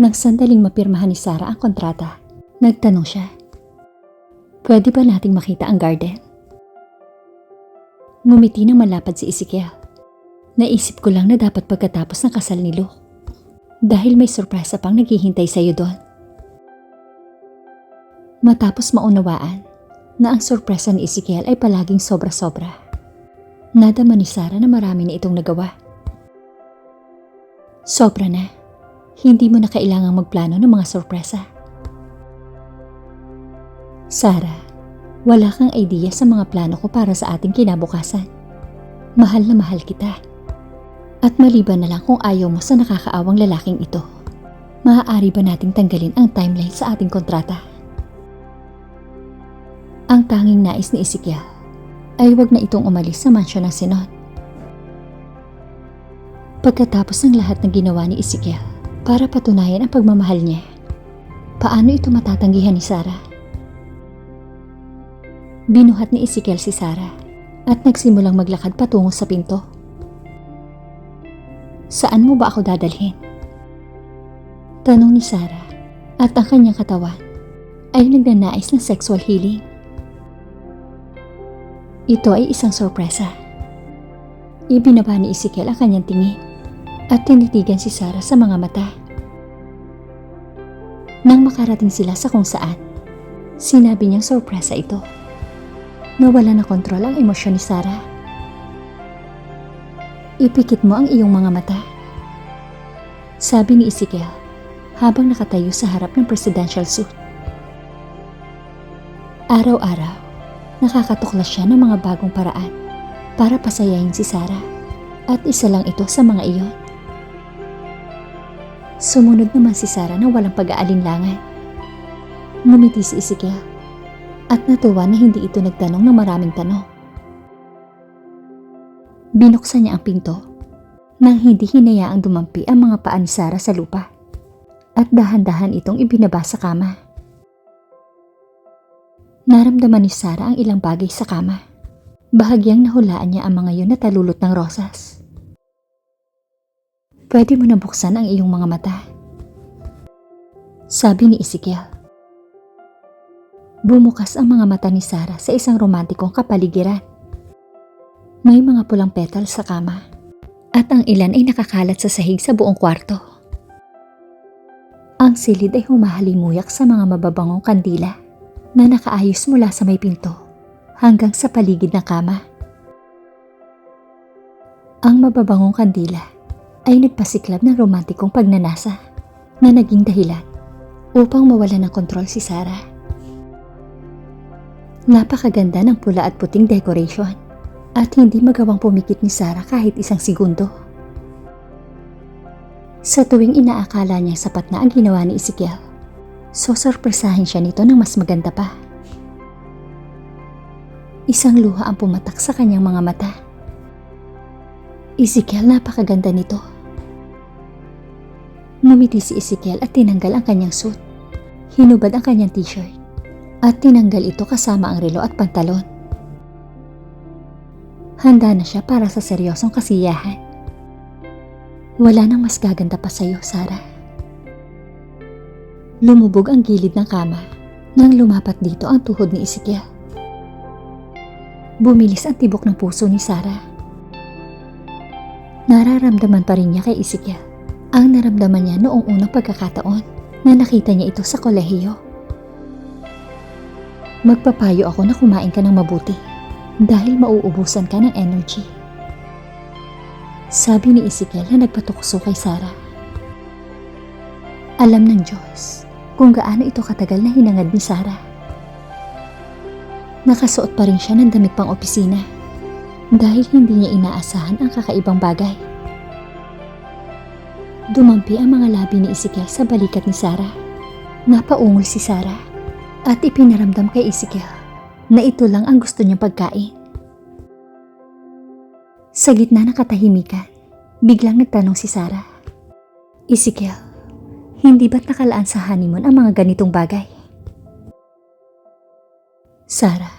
Nang sandaling mapirmahan ni Sarah ang kontrata, nagtanong siya, "Pwede ba nating makita ang garden?" Ngumiti ng malapad si Ezekiel. "Naisip ko lang na dapat pagkatapos ng kasal ni Luke. Dahil may sorpresa pang naghihintay sa'yo doon." Matapos maunawaan na ang sorpresa ni Ezekiel ay palaging sobra-sobra, nadama ni Sarah na marami na itong nagawa. Sobra na. Hindi mo na kailangang magplano ng mga sorpresa. Sarah, wala kang idea sa mga plano ko para sa ating kinabukasan. Mahal na mahal kita. At maliban na lang kung ayaw mo sa nakakaawang lalaking ito, maaari ba nating tanggalin ang timeline sa ating kontrata? Ang tanging nais ni Ezekiel ay wag na itong umalis sa mansyon ng Sinon. Pagkatapos ng lahat ng ginawa ni Ezekiel para patunayan ang pagmamahal niya, paano ito matatanggihan ni Sarah? Binuhat ni Ezekiel si Sarah at nagsimulang maglakad patungo sa pinto. "Saan mo ba ako dadalhin?" Tanong ni Sarah, at ang kanyang katawan ay nagnanais ng sexual healing. Ito ay isang sorpresa. Ibinaba ni Ezekiel ang kanyang tingin at tinitigan si Sarah sa mga mata. Nang makarating sila sa kung saan, sinabi niyang sorpresa ito. Nawala na kontrol ang emosyon ni Sarah. "Ipikit mo ang iyong mga mata," sabi ni Ezekiel habang nakatayo sa harap ng presidential suite. Araw-araw, nakakatuklas siya ng mga bagong paraan para pasayahin si Sarah, at isa lang ito sa mga iyon. Sumunod naman si Sarah na walang pag-aalinlangan. Ngumiti si Ezekiel at natuwa na hindi ito nagtanong ng maraming tanong. Binuksan niya ang pinto nang hindi hinayaang dumampi ang mga paa ni Sarah sa lupa at dahan-dahan itong ibinaba sa kama. Naramdaman ni Sarah ang ilang bagay sa kama. Bahagyang nahulaan niya ang mga yun na talulot ng rosas. "Pwede mo na buksan ang iyong mga mata," sabi ni Ezekiel. Bumukas ang mga mata ni Sarah sa isang romantikong kapaligiran. May mga pulang petal sa kama at ang ilan ay nakakalat sa sahig sa buong kwarto. Ang silid ay humahalimuyak sa mga mababangong kandila na nakaayos mula sa may pinto hanggang sa paligid ng kama. Ang mababangong kandila ay nagpasiklab ng romantikong pagnanasa na naging dahilan upang mawalan ng kontrol si Sarah. Napakaganda ng pula at puting decoration at hindi magawang pumikit ni Sarah kahit isang segundo. Sa tuwing inaakala niya sapat na ang ginawa ni Ezekiel, sosorpresahin siya nito ng mas maganda pa. Isang luha ang pumatak sa kanyang mga mata. "Ezekiel, napakaganda nito." Ngumiti si Ezekiel at tinanggal ang kanyang suit. Hinubad ang kanyang t-shirt at tinanggal ito kasama ang relo at pantalon. Handa na siya para sa seryosong kasiyahan. "Wala nang mas gaganda pa sa'yo, Sarah." Lumubog ang gilid ng kama nang lumapat dito ang tuhod ni Ezekiel. Bumilis ang tibok ng puso ni Sarah. Nararamdaman pa rin niya kay Ezekiel ang naramdaman niya noong unang pagkakataon na nakita niya ito sa kolehiyo. "Magpapayo ako na kumain ka ng mabuti dahil mauubusan ka ng energy," sabi ni Ezekiel na nagpatukso kay Sarah. Alam ng Diyos kung gaano ito katagal na hinangad ni Sarah. Nakasuot pa rin siya ng damit pang opisina dahil hindi niya inaasahan ang kakaibang bagay. Dumampi ang mga labi ni Ezekiel sa balikat ni Sarah. Napaungol si Sarah at ipinaramdam kay Ezekiel na ito lang ang gusto niyang pagkain. Sa gitna ng katahimikan, biglang nagtanong si Sarah, "Ezekiel, hindi ba't nakalaan sa honeymoon ang mga ganitong bagay?" Sarah,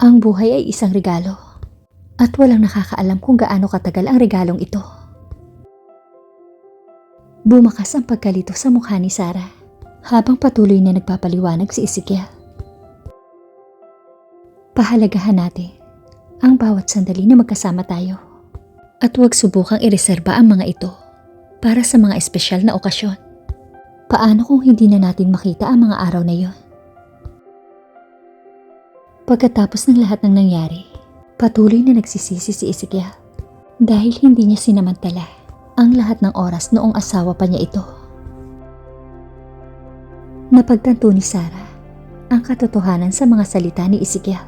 ang buhay ay isang regalo at walang nakakaalam kung gaano katagal ang regalong ito. Bumakas ang pagkalito sa mukha ni Sarah habang patuloy na nagpapaliwanag si Ezekiel. Pahalagahan natin ang bawat sandali na magkasama tayo at huwag subukang ireserba ang mga ito para sa mga espesyal na okasyon. Paano kung hindi na natin makita ang mga araw na iyon? Pagkatapos ng lahat ng nangyari, patuloy na nagsisisi si Ezekiel dahil hindi niya sinamantala ang lahat ng oras noong asawa pa niya ito. Napagtanto ni Sarah ang katotohanan sa mga salita ni Ezekiel.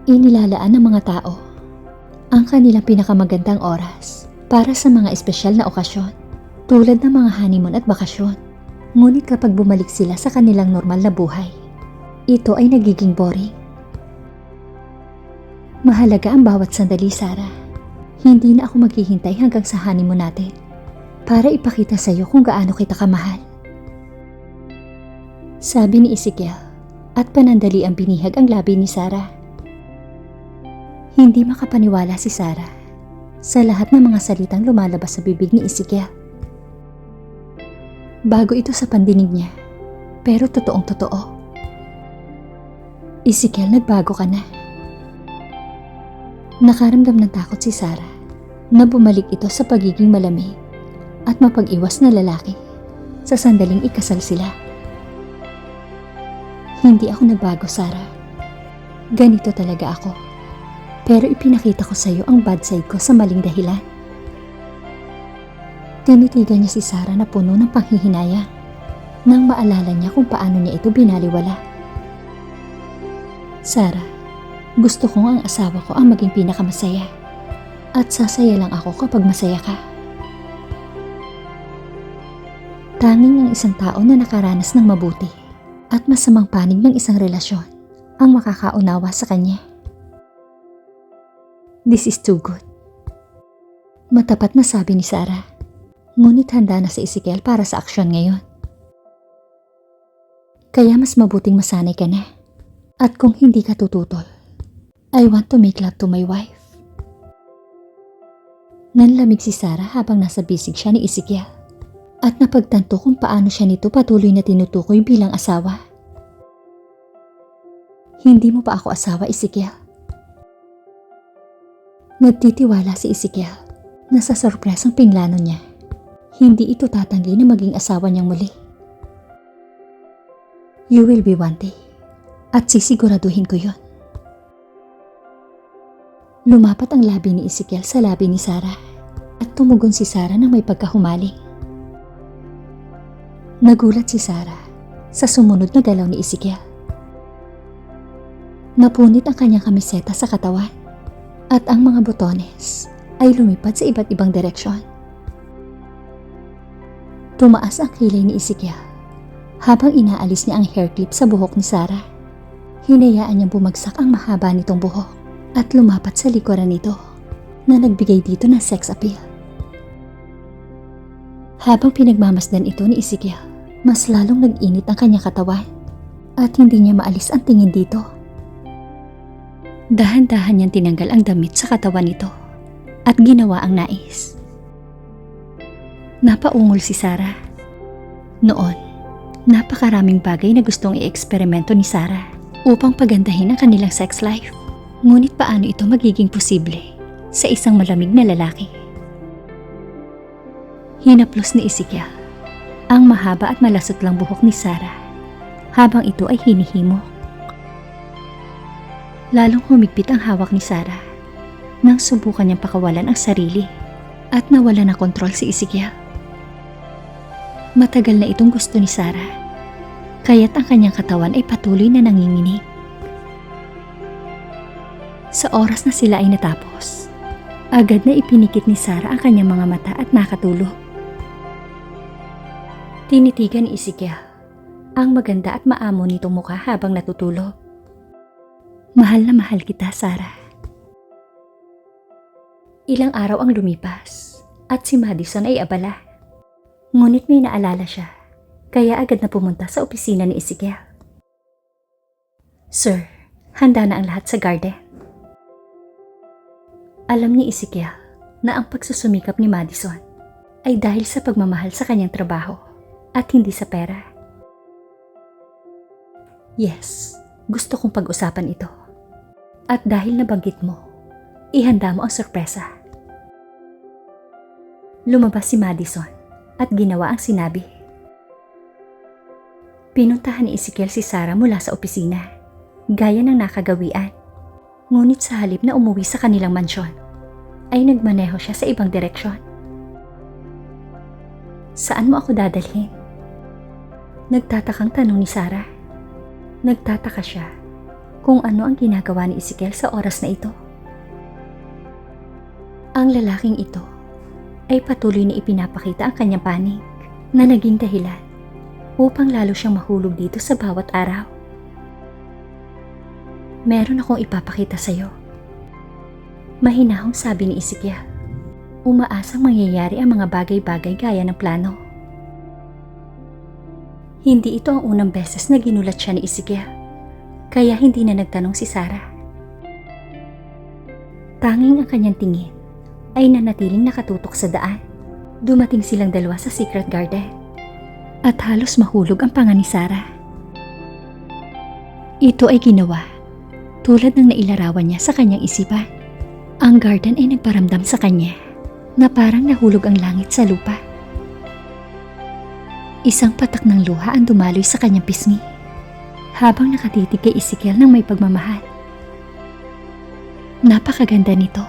Inilalaan ng mga tao ang kanilang pinakamagandang oras para sa mga espesyal na okasyon tulad ng mga honeymoon at bakasyon. Ngunit kapag bumalik sila sa kanilang normal na buhay, ito ay nagiging boring. Mahalaga ang bawat sandali, Sarah. Hindi na ako maghihintay hanggang sa honeymoon natin para ipakita sa iyo kung gaano kita kamahal. Sabi ni Ezekiel at panandali ang binihag ang labi ni Sarah. Hindi makapaniwala si Sarah sa lahat ng mga salitang lumalabas sa bibig ni Ezekiel. Bago ito sa pandinig niya, pero totoong totoo. Ezekiel, nagbago ka na. Nakaramdam ng takot si Sarah na bumalik ito sa pagiging malamig at mapag-iwas na lalaki sa sandaling ikasal sila. Hindi ako nagbago, Sarah. Ganito talaga ako. Pero ipinakita ko sa iyo ang bad side ko sa maling dahilan. Tinitigan niya si Sarah na puno ng panghihinayang nang maalala niya kung paano niya ito binaliwala. Sarah, gusto kong ang asawa ko ang maging pinakamasaya at sasaya lang ako kapag masaya ka. Tanging ang isang tao na nakaranas ng mabuti at masamang panig ng isang relasyon ang makakaunawa sa kanya. This is too good. Matapat na sabi ni Sarah, ngunit handa na si Ezekiel para sa aksyon ngayon. Kaya mas mabuting masanay ka na. At kung hindi ka tututol, I want to make love to my wife. Nanlamig si Sarah habang nasa bisig siya ni Ezekiel at napagtanto kung paano siya nito patuloy na tinutukoy bilang asawa. Hindi mo pa ako asawa, Ezekiel. Nagtitiwala si Ezekiel na sa sorpresang pinlano niya, hindi ito tatanggi na maging asawa niyang muli. You will be one day. At sisiguraduhin ko yon. Lumapat ang labi ni Ezekiel sa labi ni Sarah at tumugon si Sarah nang may pagkahumaling. Nagulat si Sarah sa sumunod na galaw ni Ezekiel. Napunit ang kanyang kamiseta sa katawan at ang mga botones ay lumipad sa iba't ibang direksyon. Tumaas ang kilay ni Ezekiel habang inaalis niya ang hair clip sa buhok ni Sarah. Hinayaan niyang bumagsak ang mahaba nitong buhok at lumapat sa likuran nito na nagbigay dito ng sex appeal. Habang pinagmamasdan ito ni Ezekiel, mas lalong nag-init ang kanyang katawan at hindi niya maalis ang tingin dito. Dahan-dahan niyang tinanggal ang damit sa katawan nito at ginawa ang nais. Napaungol si Sarah. Noon, napakaraming bagay na gustong i-eksperimento ni Sarah upang pagandahin ang kanilang sex life. Ngunit paano ito magiging posible sa isang malamig na lalaki? Hinaplos ni Ezekiel ang mahaba at malasotlang buhok ni Sarah habang ito ay hinihimo. Lalong humigpit ang hawak ni Sarah nang subukan niyang pakawalan ang sarili at nawala ng kontrol si Ezekiel. Matagal na itong gusto ni Sarah, kaya't ang kanyang katawan ay patuloy na nanginginig. Sa oras na sila ay natapos, agad na ipinikit ni Sarah ang kanyang mga mata at nakatulog. Tinitigan ni Ezekiel ang maganda at maamo nitong mukha habang natutulog. Mahal na mahal kita, Sarah. Ilang araw ang lumipas at si Madison ay abala. Ngunit may naalala siya, kaya agad na pumunta sa opisina ni Ezekiel. Sir, handa na ang lahat sa garden. Alam ni Ezekiel na ang pagsusumikap ni Madison ay dahil sa pagmamahal sa kanyang trabaho at hindi sa pera. Yes, gusto kong pag-usapan ito. At dahil nabanggit mo, ihanda mo ang sorpresa. Lumabas si Madison at ginawa ang sinabi. Pinuntahan ni Ezekiel si Sarah mula sa opisina, gaya ng nakagawian. Ngunit sa halip na umuwi sa kanilang mansyon, ay nagmaneho siya sa ibang direksyon. Saan mo ako dadalhin? Nagtatakang tanong ni Sarah. Nagtataka siya kung ano ang ginagawa ni Ezekiel sa oras na ito. Ang lalaking ito ay patuloy na ipinapakita ang kanyang panig na naging dahilan upang lalo siyang mahulog dito sa bawat araw. Meron akong ipapakita sa'yo. Mahinahong sabi ni Ezekiel. Umaasang mangyayari ang mga bagay-bagay gaya ng plano. Hindi ito ang unang beses na ginulat siya ni Ezekiel, kaya hindi na nagtanong si Sarah. Tanging ang kanyang tingin ay nanatiling nakatutok sa daan. Dumating silang dalawa sa secret garden at halos mahulog ang panga ni Sarah. Ito ay ginawa tulad ng nailarawan niya sa kanyang isipan. Ang garden ay nagparamdam sa kanya na parang nahulog ang langit sa lupa. Isang patak ng luha ang dumaloy sa kanyang pisngi habang nakatitig kay Ezekiel ng may pagmamahal. Napakaganda nito.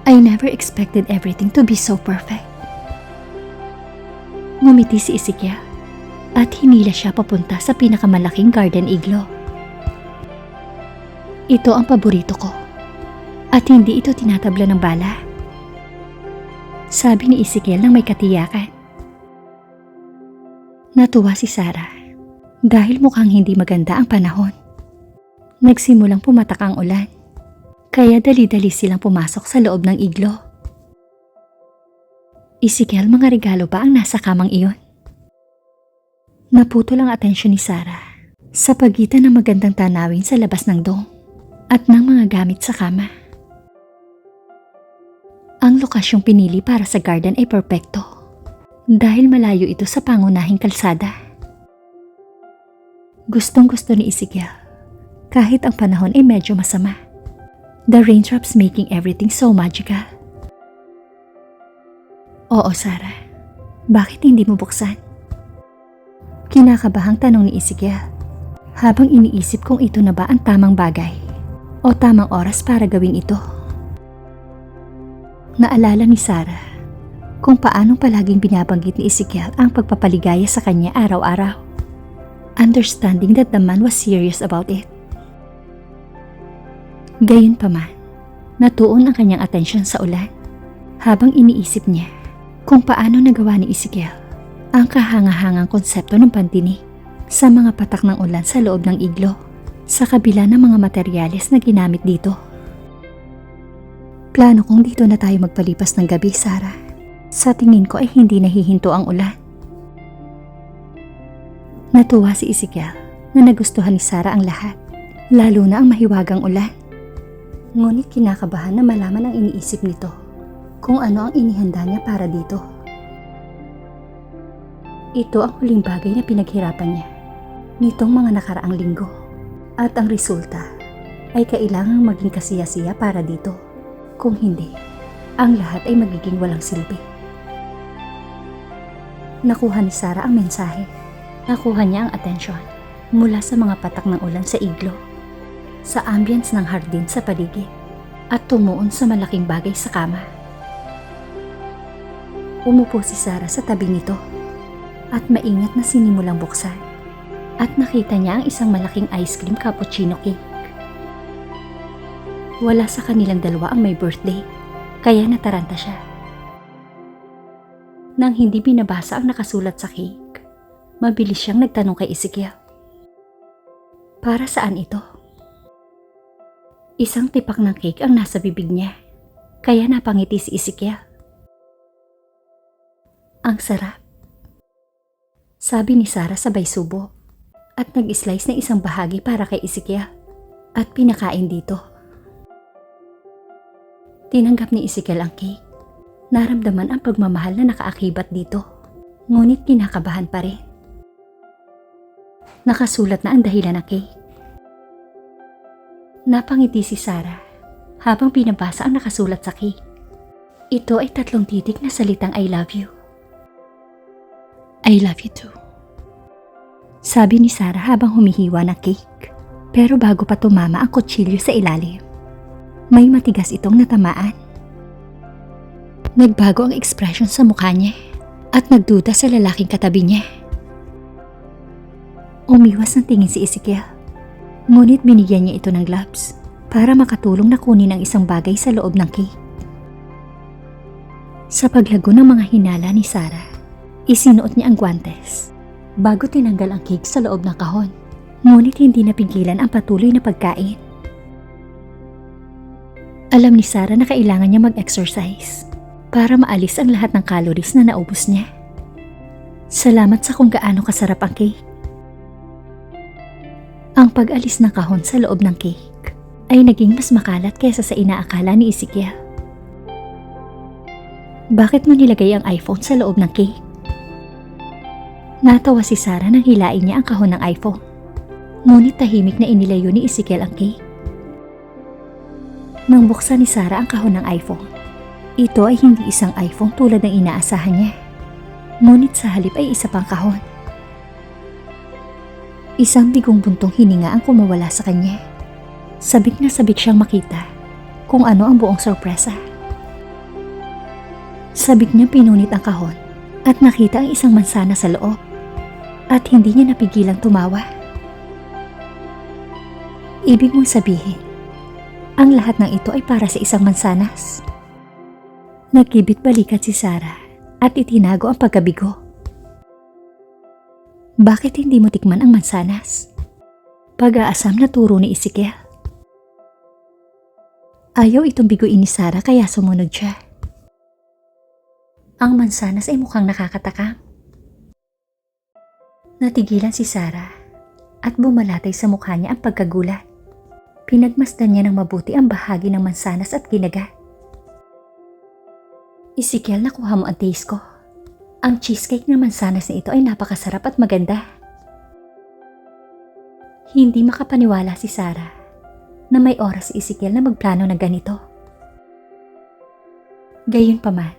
I never expected everything to be so perfect. Ngumiti si Ezekiel at hinila siya papunta sa pinakamalaking garden igloo. Ito ang paborito ko at hindi ito tinatabla ng bala, sabi ni Ezekiel nang may katiyakan. Natuwa si Sarah dahil mukhang hindi maganda ang panahon. Nagsimulang pumatak ang ulan, kaya dali-dali silang pumasok sa loob ng igloo. Ezekiel, mga regalo ba ang nasa kamang iyon? Naputol ang atensyon ni Sarah sa pagitan ng magandang tanawin sa labas ng dome at ng mga gamit sa kama. Ang lokasyong pinili para sa garden ay perpekto dahil malayo ito sa pangunahing kalsada. Gustong-gusto ni Ezekiel kahit ang panahon ay medyo masama. The raindrops making everything so magical. Oo, Sarah. Bakit hindi mo buksan? Kinakabahang tanong ni Ezekiel habang iniisip kung ito na ba ang tamang bagay o tamang oras para gawin ito. Naalala ni Sarah kung paanong palaging binabanggit ni Ezekiel ang pagpapaligaya sa kanya araw-araw, understanding that the man was serious about it. Gayunpaman, natuon ang kanyang atensyon sa ulan habang iniisip niya kung paano nagawa ni Ezekiel ang kahanga-hangang konsepto ng pantinig sa mga patak ng ulan sa loob ng igloo sa kabila ng mga materyales na ginamit dito. Plano kong dito na tayo magpalipas ng gabi, Sarah. Sa tingin ko ay hindi nahihinto ang ulan. Natuwa si Ezekiel na nagustuhan ni Sarah ang lahat, lalo na ang mahiwagang ulan. Ngunit kinakabahan na malaman ang iniisip nito kung ano ang inihanda niya para dito. Ito ang huling bagay na pinaghirapan niya nitong mga nakaraang linggo at ang resulta ay kailangang maging kasiya-siya para dito. Kung hindi, ang lahat ay magiging walang silbi. Nakuha ni Sarah ang mensahe. Nakuha niya ang atensyon mula sa mga patak ng ulan sa igloo, sa ambience ng hardin sa paligid, at tumuon sa malaking bagay sa kama. Umupo si Sarah sa tabi nito at maingat na sinimulang buksan at nakita niya ang isang malaking ice cream cappuccino cake. Wala sa kanilang dalawa ang may birthday, kaya nataranta siya. Nang hindi binabasa ang nakasulat sa cake, mabilis siyang nagtanong kay Ezekiel. Para saan ito? Isang tipak ng cake ang nasa bibig niya, kaya napangiti si Ezekiel. Ang sarap, sabi ni Sarah sabay subo, at nag-slice ng isang bahagi para kay Ezekiel at pinakain dito. Tinanggap ni Ezekiel ang cake Naramdaman ang pagmamahal na nakaakibat dito, ngunit kinakabahan pa rin. Nakasulat na ang dahilan ng cake. Napangiti si Sarah habang binabasa ang nakasulat sa cake. Ito ay 3 titik na salitang I love you. I love you too. Sabi ni Sarah habang humihiwa ng cake. Pero bago pa tumama ang kutsilyo sa ilalim, may matigas itong natamaan. Nagbago ang ekspresyon sa mukha niya at nagduda sa lalaking katabi niya. Umiwas ng tingin si Ezekiel, ngunit binigyan niya ito ng gloves para makatulong na kunin ang isang bagay sa loob ng cake. Sa paglago ng mga hinala ni Sarah, isinuot niya ang guwantes bago tinanggal ang cake sa loob ng kahon, ngunit hindi napigilan ang patuloy na pagkain. Alam ni Sarah na kailangan niya mag-exercise para maalis ang lahat ng calories na naubos niya. Salamat sa kung gaano kasarap ang cake. Ang pag-alis ng kahon sa loob ng cake ay naging mas makalat kaysa sa inaakala ni Ezekiel. Bakit mo nilagay ang iPhone sa loob ng cake? Natawa si Sarah nang hilain niya ang kahon ng iPhone. Ngunit tahimik na inilayo ni Ezekiel ang cake. Nang buksan ni Sarah ang kahon ng iPhone, ito ay hindi isang iPhone tulad ng inaasahan niya. Ngunit sa halip ay isa pang kahon. Isang bigong buntong hininga ang kumawala sa kanya. Sabik na sabik siyang makita kung ano ang buong sorpresa. Sabik niya pinunit ang kahon at nakita ang isang mansana sa loob at hindi niya napigilang tumawa. Ibig mong sabihin, ang lahat ng ito ay para sa isang mansanas. Nagkibit balikat si Sarah at itinago ang pagkabigo. Bakit hindi mo tikman ang mansanas? Pag-aasam na turo ni Ezekiel. Ayaw itong biguin ni Sarah kaya sumunod siya. Ang mansanas ay mukhang nakakatakam. Natigilan si Sarah at bumalatay sa mukha niya ang pagkagulat. Pinagmasdan niya ng mabuti ang bahagi ng mansanas at kinagat. Ezekiel, nakuha mo ang taste ko. Ang cheesecake ng mansanas na ito ay napakasarap at maganda. Hindi makapaniwala si Sarah na may oras si Ezekiel na magplano na ganito. Gayunpaman,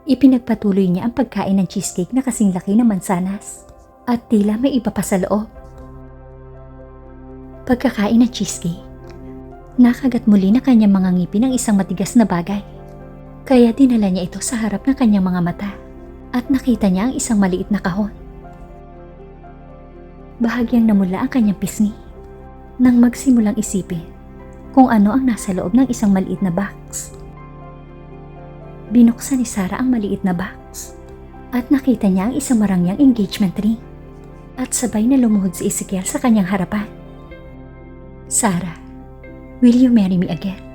ipinagpatuloy niya ang pagkain ng cheesecake na kasing laki ng mansanas at tila may iba pa sa loob. Pagkakain ng cheesecake, nakagat muli na kanyang mga ngipin ang isang matigas na bagay. Kaya dinala niya ito sa harap ng kanyang mga mata at nakita niya ang isang maliit na kahon. Bahagyang namula ang kanyang pisngi nang magsimulang isipin kung ano ang nasa loob ng isang maliit na box. Binuksan ni Sarah ang maliit na box at nakita niya ang isang marangyang engagement ring at sabay na lumuhod si Ezekiel sa kanyang harapan. Sarah, will you marry me again?